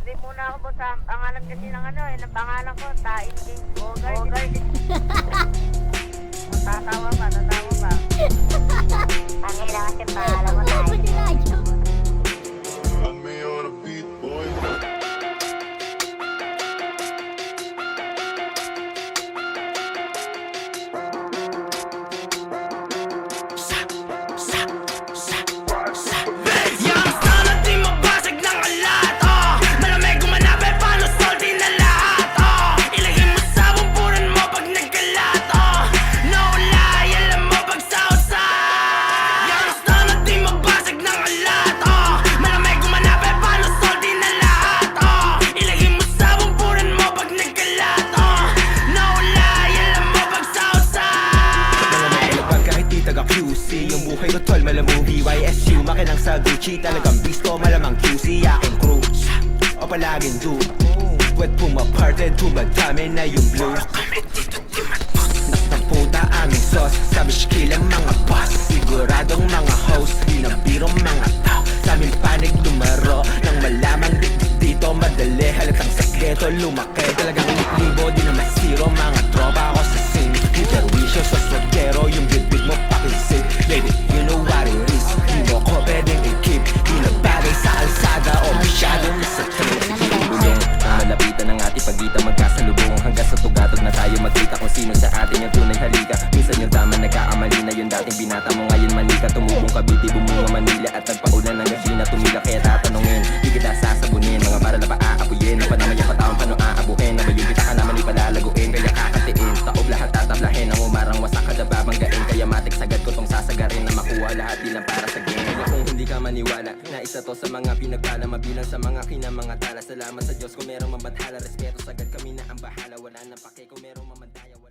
Mag-trip muna ako boss. Ang pangalan kasi ng ano eh, ng pangalan ko, Tain King Bogart. Tatawa ba? Ang hila kasi pangalan mo, Tain. Put me on a beat, boy. Yung buhay ko tol, malamang BYSU Makinang sa Gucci, talagang bisto, malamang QC Aking crew, o palaging do Pwede pumaparted, tumadami na yung blue Nak ng puta aming sauce, sabi shkilang mga boss Siguradong mga host, di na birong mga tao Sa aming panig lumaro, nang malamang dito madali Halatang sekreto lumaki, talagang libo Di na masiro, mga tropa ako sa scene Hiperwisyo sa swagero, yung bibig mo pakinsig Baby, you know what it is Di mo ko pwedeng i-keep Di nagbagay sa kalsada o masyadong nasa trip Bulong na malapitan ng ating pagitan Magkasalubong hanggang sa tugatog na tayo magkita Kung sino sa atin yung tunay halika Minsan yung tama nagkakamali na yung dating binata mo Ngayon manika, tumubong Cavite, bumunga Manila At nagpaulan ng gabi na tumila Kaya tatanungin, di kita sasabunin Mga para na paaapuyin Na panamay ang pataong paano aabuhin Na bayong kita ka naman ipalalaguin Kaya kakatiin, taob lahat tatablahin Ang umarang wasak kada babanggain Kaya matik sagad ko tong sasagarin Na makuha lahat di lang para sa game Kaya kung hindi ka maniwala Na isa to sa mga pinagpala Mabilang sa mga kinamanga tala Salamat sa Diyos kung merong mamadhala Respeto sagad kami na ang bahala Wala na pake kung merong mamadaya